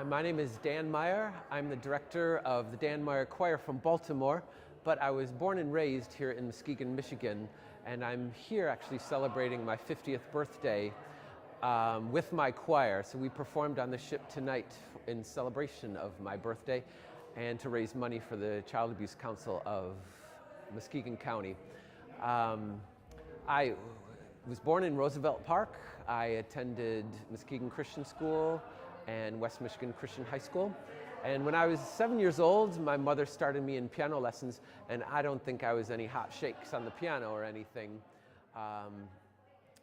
My name is Dan Meyer. I'm the director of the Dan Meyer Choir from Baltimore, but I was born and raised here in Muskegon, Michigan, and I'm here actually celebrating my 50th birthday with my choir. So we performed on the ship tonight in celebration of my birthday and to raise money for the Child Abuse Council of Muskegon County. I was born in Roosevelt Park. I attended Muskegon Christian School and West Michigan Christian High School. And when I was 7 years old, my mother started me in piano lessons, and I don't think I was any hot shakes on the piano or anything.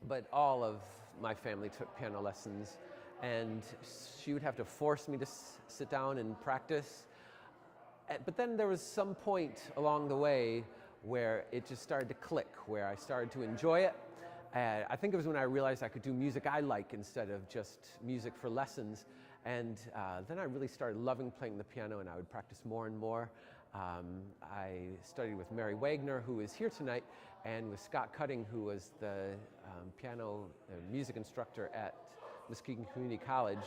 But all of my family took piano lessons, and she would have to force me to sit down and practice. But then there was some point along the way where it just started to click, where I started to enjoy it. I think it was when I realized I could do music I like instead of just music for lessons. And then I really started loving playing the piano, and I would practice more and more. I studied with Mary Wagner, who is here tonight, and with Scott Cutting, who was the piano music instructor at Muskegon Community College.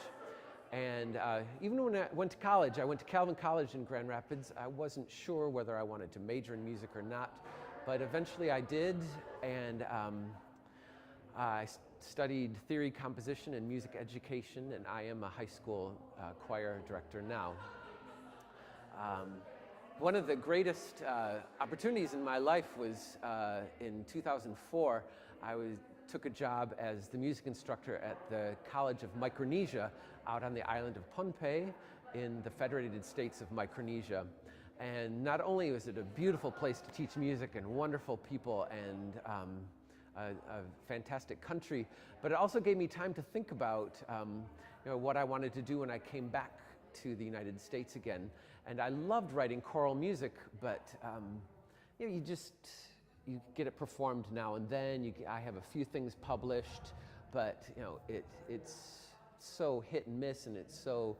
And even when I went to college, I went to Calvin College in Grand Rapids. I wasn't sure whether I wanted to major in music or not, but eventually I did. And I studied theory, composition, and music education, and I am a high school choir director now. One of the greatest opportunities in my life was in 2004. I took a job as the music instructor at the College of Micronesia out on the island of Pohnpei in the Federated States of Micronesia. And not only was it a beautiful place to teach music and wonderful people and a fantastic country, but it also gave me time to think about what I wanted to do when I came back to the United States again. And I loved writing choral music, but you get it performed now and then. I have a few things published, but it's so hit and miss, and it's so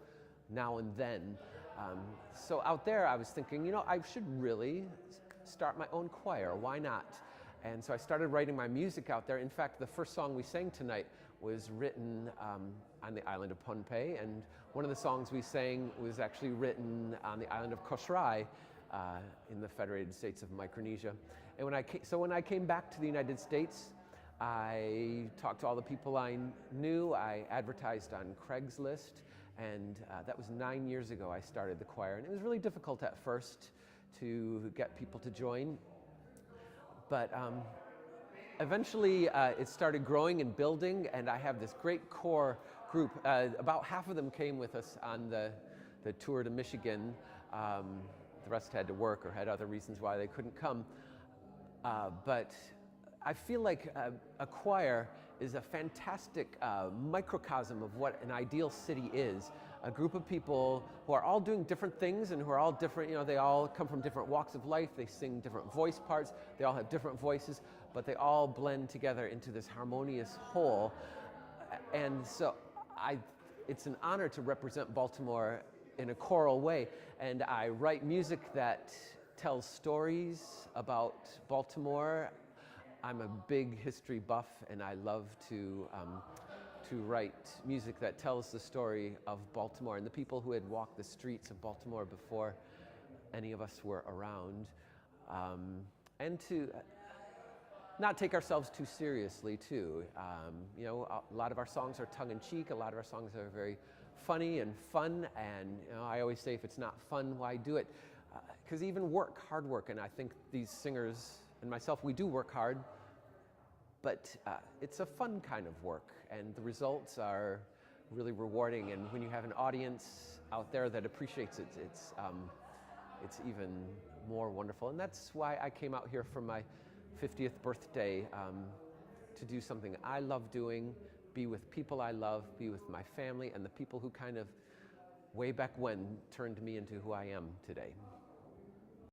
now and then. So out there I was thinking, I should really start my own choir. Why not? And so I started writing my music out there. In fact, the first song we sang tonight was written on the island of Pohnpei, and one of the songs we sang was actually written on the island of Kosrae in the Federated States of Micronesia. And when I came back to the United States, I talked to all the people I knew. I advertised on Craigslist, and that was 9 years ago I started the choir. And it was really difficult at first to get people to join. But eventually it started growing and building, and I have this great core group. About half of them came with us on the tour to Michigan. The rest had to work or had other reasons why they couldn't come. But I feel like a choir is a fantastic microcosm of what an ideal city is. A group of people who are all doing different things and who are all different, they all come from different walks of life, they sing different voice parts, they all have different voices, but they all blend together into this harmonious whole. And so it's an honor to represent Baltimore in a choral way, and I write music that tells stories about Baltimore. I'm a big history buff, and I love to write music that tells the story of Baltimore and the people who had walked the streets of Baltimore before any of us were around, and to not take ourselves too seriously too. A lot of our songs are tongue-in-cheek. A lot of our songs are very funny and fun, and I always say, if it's not fun, why do it? Because even hard work, and I think these singers and myself, we do work hard, but it's a fun kind of work, and the results are really rewarding. And when you have an audience out there that appreciates it, it's even more wonderful. And that's why I came out here for my 50th birthday, to do something I love doing, be with people I love, be with my family, and the people who kind of way back when turned me into who I am today.